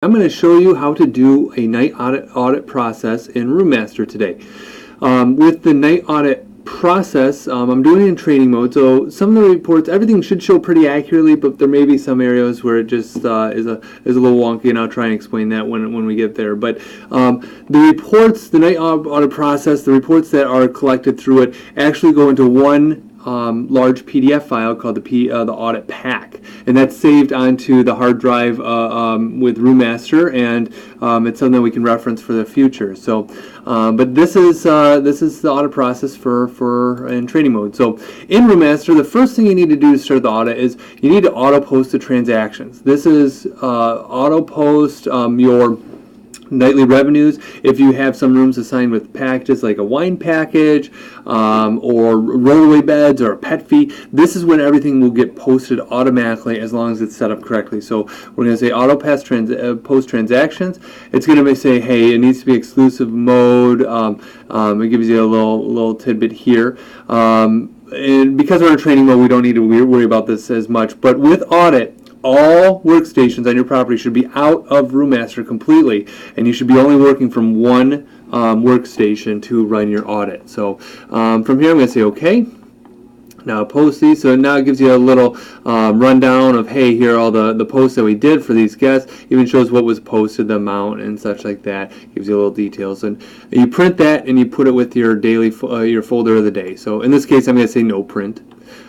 I'm going to show you how to do a night audit process in RoomMaster today. With the night audit process, I'm doing it in training mode, so some of the reports, everything should show pretty accurately, but there may be some areas where it just is a little wonky, and I'll try and explain that when we get there. But the reports, the night audit process, the reports that are collected through it actually go into one large PDF file called the audit pack, and that's saved onto the hard drive with RoomMaster, and it's something we can reference for the future. So, but this is the audit process for in training mode. So, in RoomMaster, the first thing you need to do to start the audit is you need to auto post the transactions. This is auto post your nightly revenues. If you have some rooms assigned with packages like a wine package or rollaway beds or a pet fee, this is when everything will get posted automatically as long as it's set up correctly. So we're going to say auto post transactions. It's going to say, hey, it needs to be exclusive mode. It gives you a little tidbit here. And because we're in training mode, we don't need to worry about this as much. But with audit, all workstations on your property should be out of RoomMaster completely, and you should be only working from one workstation to run your audit. So from here I'm going to say OK. Now post these, so now it gives you a little rundown of, hey, here are all the posts that we did for these guests. Even shows what was posted, the amount, and such like that. Gives you a little details, and you print that and you put it with your daily your folder of the day. So in this case, I'm going to say no print,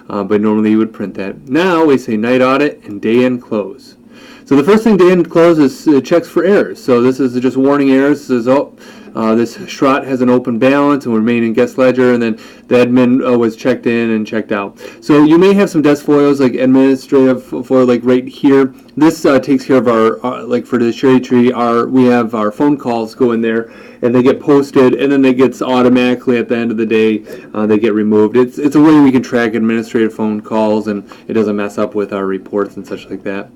but normally you would print that. Now we say night audit and day end close. So the first thing day end close is checks for errors. So this is just warning errors. It says, oh, this Schrott has an open balance and will remain in guest ledger, and then the admin was checked in and checked out. So you may have some desk foils, like administrative foil, like right here. This takes care of our like for the cherry tree, we have our phone calls go in there, and they get posted, and then they gets automatically at the end of the day they get removed. It's a way we can track administrative phone calls, and it doesn't mess up with our reports and such like that.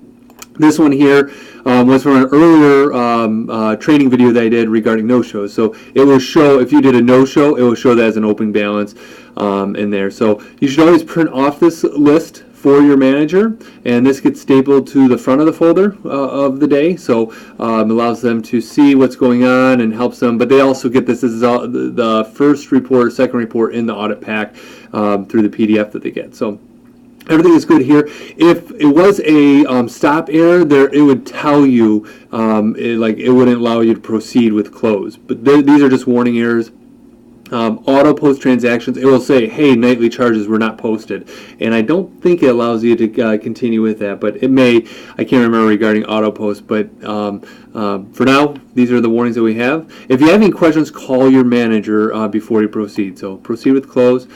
This one here was from an earlier training video that I did regarding no-shows. So it will show, if you did a no-show, it will show that as an open balance in there. So you should always print off this list for your manager, and this gets stapled to the front of the folder of the day, so it allows them to see what's going on and helps them. But they also get this is all the first report, second report in the audit pack through the PDF that they get. So everything is good here. If it was a stop error, it would tell you, it wouldn't allow you to proceed with close. But these are just warning errors. Auto post transactions, it will say, hey, nightly charges were not posted. And I don't think it allows you to continue with that, but it may. I can't remember regarding auto post, but for now, these are the warnings that we have. If you have any questions, call your manager before you proceed. So proceed with close.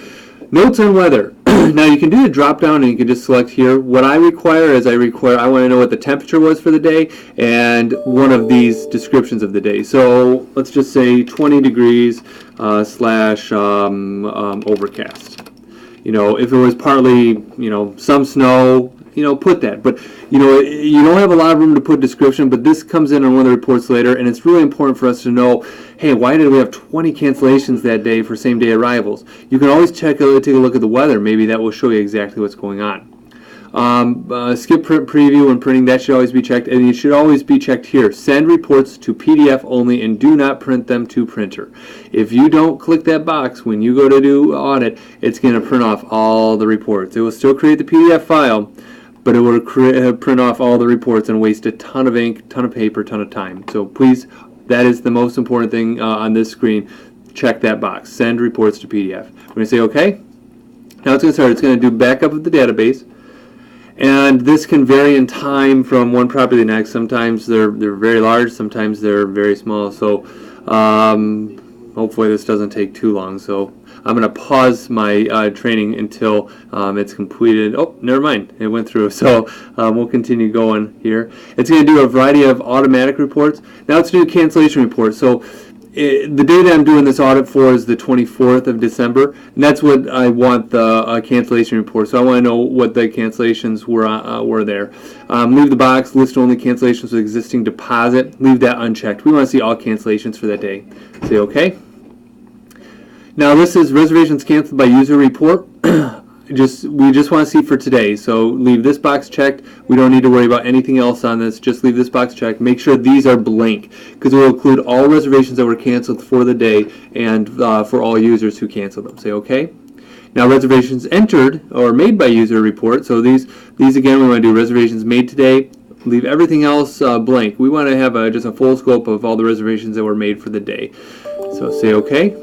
Notes on weather. Now you can do the drop down and you can just select here. What I require is I want to know what the temperature was for the day and one of these descriptions of the day. So let's just say 20 degrees slash overcast. You know, if it was partly, some snow, put that. But, you don't have a lot of room to put description, but this comes in on one of the reports later, and it's really important for us to know, hey, why did we have 20 cancellations that day for same-day arrivals? You can always take a look at the weather. Maybe that will show you exactly what's going on. Skip print preview when printing, that should always be checked, and it should always be checked here. Send reports to PDF only and do not print them to printer. If you don't click that box when you go to do audit, it's going to print off all the reports. It will still create the PDF file, but it will print off all the reports and waste a ton of ink, ton of paper, ton of time. So please, that is the most important thing on this screen. Check that box. Send reports to PDF. We're going to say OK. Now it's going to start. It's going to do backup of the database. And this can vary in time from one property to the next. Sometimes they're very large. Sometimes they're very small. So hopefully this doesn't take too long. So I'm going to pause my training until it's completed. Oh, never mind. It went through. So we'll continue going here. It's going to do a variety of automatic reports. Now let's do a cancellation report. So the day that I'm doing this audit for is the 24th of December, and that's what I want the cancellation report. So I want to know what the cancellations were there. Leave the box, list only cancellations with existing deposit. Leave that unchecked. We want to see all cancellations for that day. Say OK. Now this is reservations canceled by user report. we just want to see for today. So leave this box checked. We don't need to worry about anything else on this. Just leave this box checked. Make sure these are blank, because it will include all reservations that were canceled for the day and for all users who canceled them. Say okay. Now reservations entered or made by user report. So these again, we want to do reservations made today. Leave everything else blank. We want to have just a full scope of all the reservations that were made for the day. So say okay.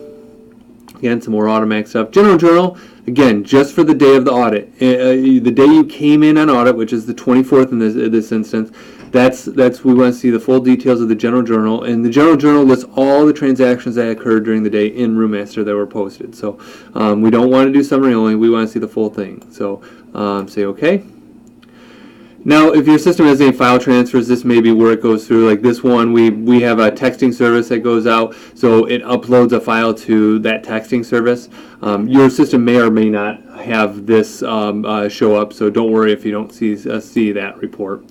Again, some more automatic stuff. General journal, again, just for the day of the audit. The day you came in on audit, which is the 24th in this instance, that's we want to see the full details of the general journal. And the general journal lists all the transactions that occurred during the day in Roommaster that were posted. So we don't want to do summary only. We want to see the full thing. So say okay. Now, if your system has any file transfers, this may be where it goes through. Like this one, we have a texting service that goes out, so it uploads a file to that texting service. Your system may or may not have this show up, so don't worry if you don't see that report.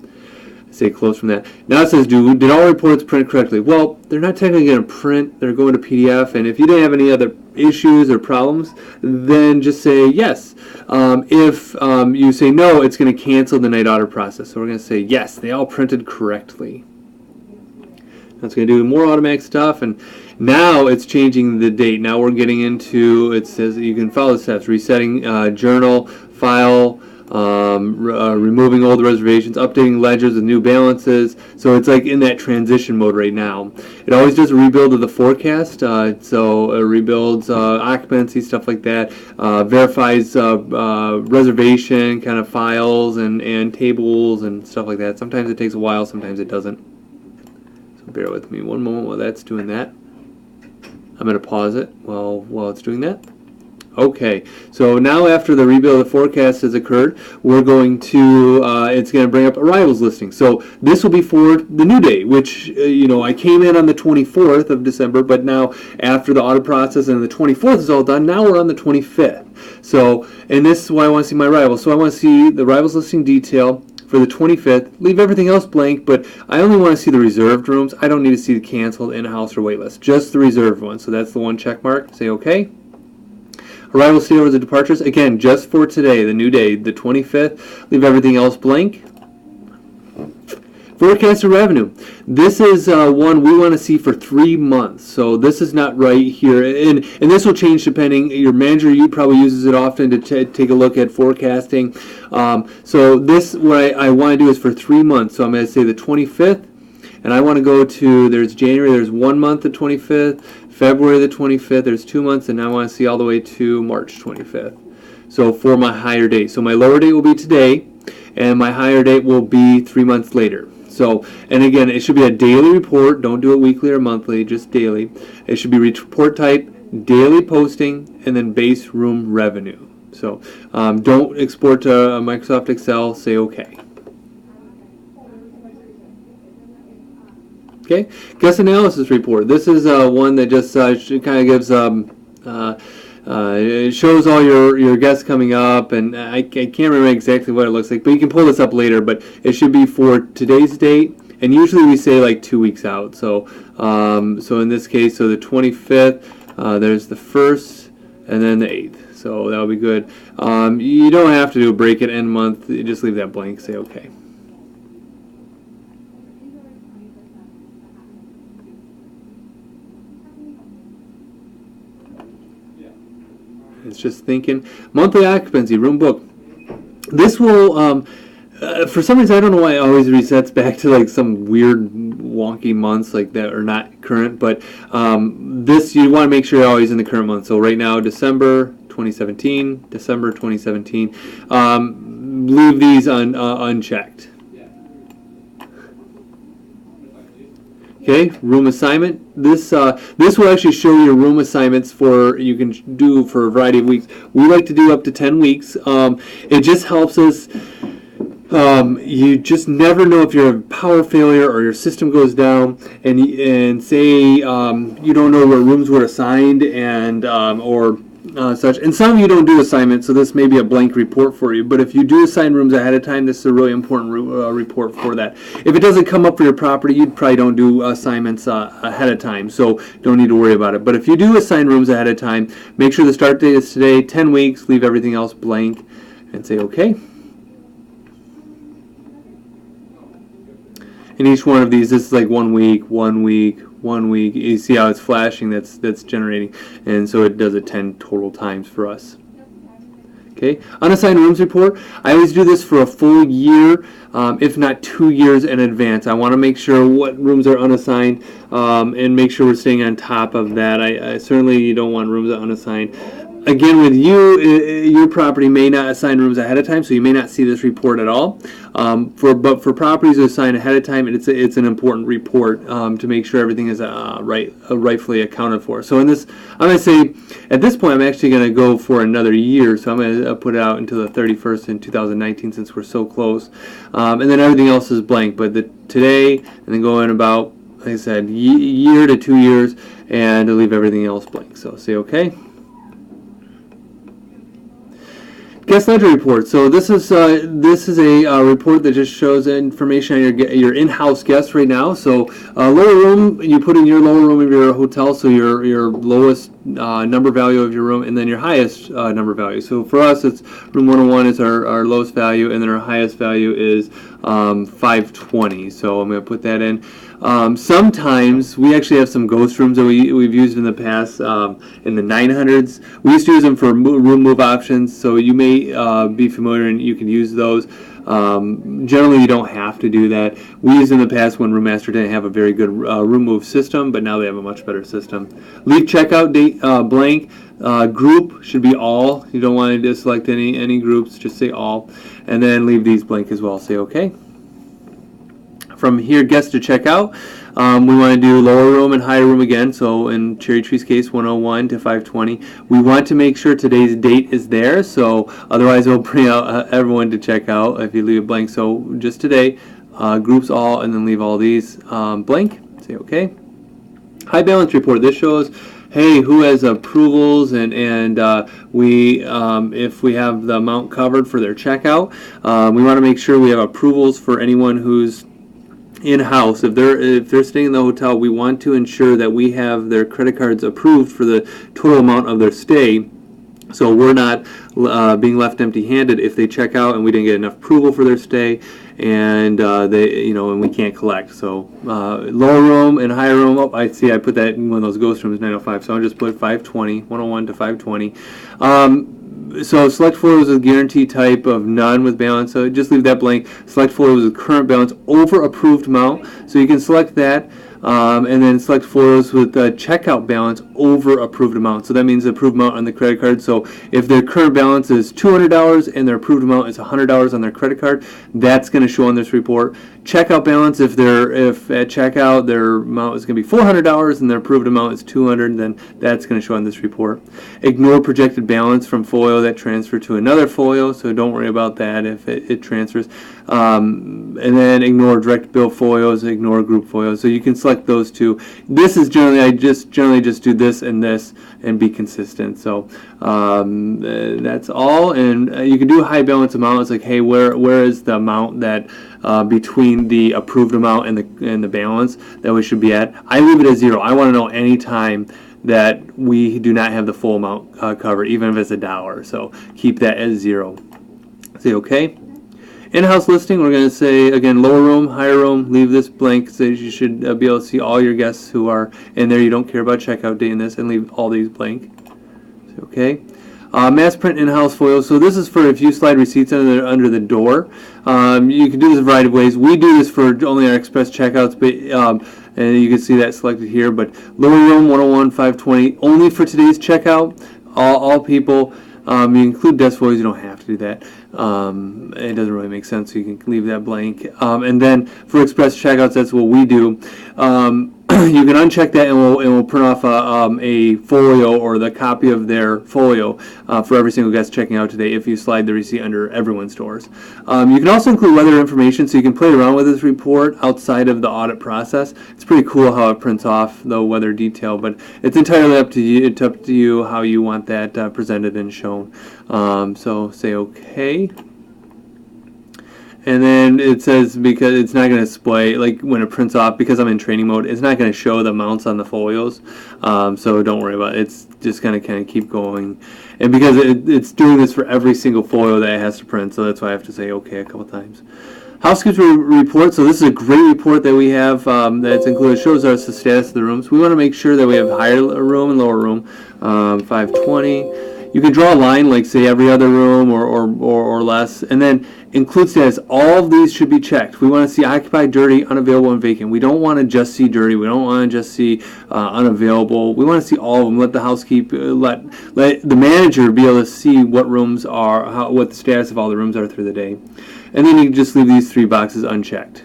Say close from that. Now it says, did all reports print correctly? Well, they're not technically going to print. They're going to PDF, and if you didn't have any other issues or problems, then just say yes. If you say no, it's going to cancel the night audit process. So we're going to say yes, they all printed correctly. That's going to do more automatic stuff, and now it's changing the date. Now we're getting into, it says you can follow the steps: resetting journal, file, removing old reservations, updating ledgers with new balances. So it's like in that transition mode right now. It always does a rebuild of the forecast, so it rebuilds occupancy, stuff like that, verifies reservation kind of files and tables and stuff like that. Sometimes it takes a while, sometimes it doesn't. So bear with me one moment while that's doing that. I'm going to pause it while it's doing that. Okay, so now after the rebuild of the forecast has occurred, we're going to, it's going to bring up arrivals listing. So this will be for the new day, which, I came in on the 24th of December, but now after the audit process and the 24th is all done, now we're on the 25th. So, and this is why I want to see my arrivals. So I want to see the arrivals listing detail for the 25th. Leave everything else blank, but I only want to see the reserved rooms. I don't need to see the canceled, in-house, or waitlist. Just the reserved ones. So that's the one check mark. Say okay. Arrival, stayovers, and departures, again, just for today, the new day, the 25th. Leave everything else blank. Forecasted revenue. This is one we want to see for 3 months. So this is not right here. And this will change depending. Your manager, you probably uses it often to take a look at forecasting. So this, what I want to do is for 3 months. So I'm going to say the 25th. And I want to go to, there's January, there's 1 month, the 25th. February the 25th, there's 2 months, and now I want to see all the way to March 25th. So for my higher date. So my lower date will be today, and my higher date will be 3 months later. So, and again, it should be a daily report. Don't do it weekly or monthly, just daily. It should be report type, daily posting, and then base room revenue. So don't export to Microsoft Excel, say okay. Okay, guest analysis report. This is one that just kind of gives, it shows all your guests coming up, and I can't remember exactly what it looks like, but you can pull this up later, but it should be for today's date, and usually we say like 2 weeks out. So, so in this case, so the 25th, there's the 1st, and then the 8th. So that'll be good. You don't have to do a break at end month. You just leave that blank, say okay. It's just thinking. Monthly occupancy, room book. This will, for some reason, I don't know why it always resets back to like some weird wonky months like that are not current, but this, you want to make sure you're always in the current month. So right now, December 2017, December 2017. Leave these unchecked. Okay, room assignment. This will actually show your room assignments you can do for a variety of weeks. We like to do up to 10 weeks. It just helps us. You just never know if you're a power failure or your system goes down, and say you don't know what rooms were assigned or such. And some of you don't do assignments, so this may be a blank report for you. But if you do assign rooms ahead of time, this is a really important report for that. If it doesn't come up for your property, you probably don't do assignments ahead of time, so don't need to worry about it. But if you do assign rooms ahead of time, make sure the start date is today, 10 weeks, leave everything else blank. and say OK. And each one of these, this is like 1 week, 1 week, 1 week. You see how it's flashing, that's generating, and so it does it 10 total times for us. Okay, unassigned rooms report. I always do this for a full year, if not 2 years in advance. I want to make sure what rooms are unassigned and make sure we're staying on top of that. I certainly don't want rooms that are unassigned. Again, with you, your property may not assign rooms ahead of time, so you may not see this report at all. But for properties that are assigned ahead of time, it's an important report to make sure everything is rightfully accounted for. So in this, I'm going to say, at this point, I'm actually going to go for another year. So I'm going to put it out until the 31st in 2019 since we're so close. And then everything else is blank. But today, and then going about, like I said, year to 2 years, and to leave everything else blank. So say OK. Guest ledger report. So this is a report that just shows information on your in-house guests right now. So lower room, you put in your lower room of your hotel, so your lowest number value of your room, and then your highest number value. So for us, it's room 101 is our lowest value, and then our highest value is 520. So I'm going to put that in. Sometimes we actually have some ghost rooms that we've used in the past in the 900s. We used to use them for room move options, so you may be familiar and you can use those. Generally, you don't have to do that. We used in the past when Roommaster didn't have a very good room move system, but now they have a much better system. Leave checkout date blank. Group should be all. You don't want to select any groups, just say all. And then leave these blank as well. Say OK. From here, guests to check out, we want to do lower room and higher room again. So in Cherry Tree's case, 101 to 520. We want to make sure today's date is there. So otherwise, it'll bring out everyone to check out if you leave it blank. So just today, groups all, and then leave all these blank. Say OK. High balance report. This shows, hey, who has approvals, and if we have the amount covered for their checkout. We want to make sure we have approvals for anyone who's in-house. If they're staying in the hotel, we want to ensure that we have their credit cards approved for the total amount of their stay, so we're not being left empty-handed if they check out and we didn't get enough approval for their stay, and and we can't collect. So lower room and higher room. Oh, I see. I put that in one of those ghost rooms, 905. So I'll just put 520, 101 to 520. So select photos with guarantee type of none with balance. So just leave that blank. Select photos with current balance over approved amount. So you can select that. And then select photos with checkout balance over approved amount. So that means the approved amount on the credit card. So if their current balance is $200 and their approved amount is $100 on their credit card, that's going to show on this report. Checkout balance, if at checkout their amount is going to be $400 and their approved amount is $200, then that's going to show on this report. Ignore projected balance from folio that transfer to another folio, so don't worry about that if it transfers. And then ignore direct bill folios, ignore group folios. So you can select those two. This is generally, generally just do this and be consistent. So that's all. And you can do a high balance amount. It's like, hey, where is the amount that between the approved amount and the balance that we should be at? I leave it at 0. I want to know any time that we do not have the full amount covered, even if it's $1. So keep that as 0. Say OK. In-house listing, we're going to say, again, lower room, higher room, leave this blank, so you should be able to see all your guests who are in there. You don't care about checkout date in this, and leave all these blank. So, okay. Mass print in-house foil. So this is for if you slide receipts under the door. You can do this a variety of ways. We do this for only our express checkouts, but and you can see that selected here. But lower room, 101, 520, only for today's checkout. All people. You include desk foils, you don't have to do that. It doesn't really make sense, so you can leave that blank. And then for express checkouts, that's what we do. You can uncheck that, and we'll print off a folio or the copy of their folio for every single guest checking out today if you slide the receipt under everyone's doors. You can also include weather information, so you can play around with this report outside of the audit process. It's pretty cool how it prints off the weather detail, but it's entirely up to you. It's up to you how you want that presented and shown. So say OK. And then it says, because it's not going to display, like when it prints off, because I'm in training mode, it's not going to show the amounts on the folios. So don't worry about it. It's just going to kind of keep going. And because it's doing this for every single folio that it has to print, so that's why I have to say okay a couple times. Housekeeping report. So this is a great report that we have that's included. It shows us the status of the rooms. We want to make sure that we have higher room and lower room. 520. You can draw a line, like say every other room or less, and then include status. All of these should be checked. We want to see occupied, dirty, unavailable, and vacant. We don't want to just see dirty. We don't want to just see unavailable. We want to see all of them. Let the housekeeper, let the manager be able to see what rooms are, what the status of all the rooms are through the day. And then you can just leave these 3 boxes unchecked.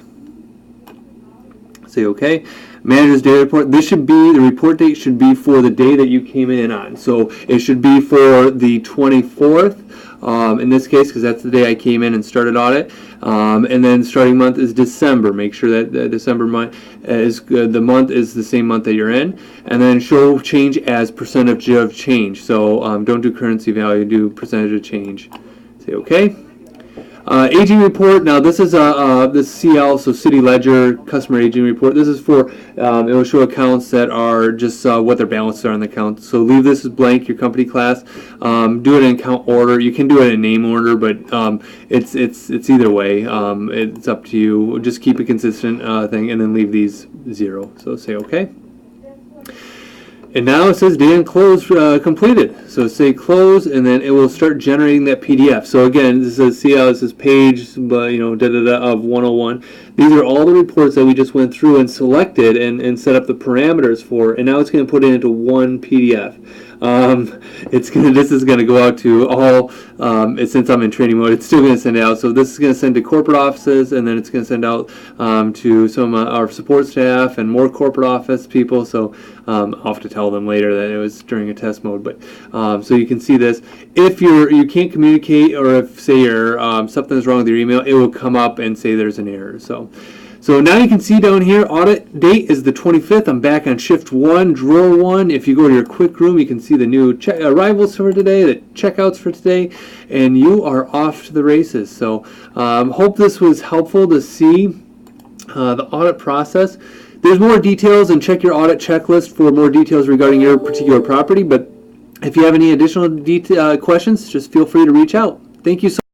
Say okay. Manager's data report. This should be, the report date should be for the day that you came in on. So it should be for the 24th in this case, because that's the day I came in and started audit. And then starting month is December. Make sure that the December month is the month is the same month that you're in. And then show change as percentage of change. So don't do currency value, do percentage of change. Say okay. Aging report. Now this is the CL, so City Ledger Customer Aging Report. This is for it will show accounts that are just what their balances are on the account. So leave this as blank, your company class. Do it in account order. You can do it in name order, but it's either way. It's up to you. Just keep a consistent thing, and then leave these 0. So say okay. And now it says data and close completed. So say close, and then it will start generating that PDF. So again, this says CL, this is page, of 101. These are all the reports that we just went through and selected and set up the parameters for, and now it's going to put it into one PDF. This is going to go out to all, since I'm in training mode, it's still going to send it out. So this is going to send to corporate offices, and then it's going to send out to some of our support staff and more corporate office people. So I'll have to tell them later that it was during a test mode. But so you can see this. If you can't communicate, or if say something's wrong with your email, it will come up and say there's an error. So now you can see down here, audit date is the 25th. I'm back on shift 1, drawer 1. If you go to your quick room, you can see the new arrivals for today, the checkouts for today, and you are off to the races. So hope this was helpful to see the audit process. There's more details, and check your audit checklist for more details regarding your particular property. But if you have any additional questions, just feel free to reach out. Thank you so much.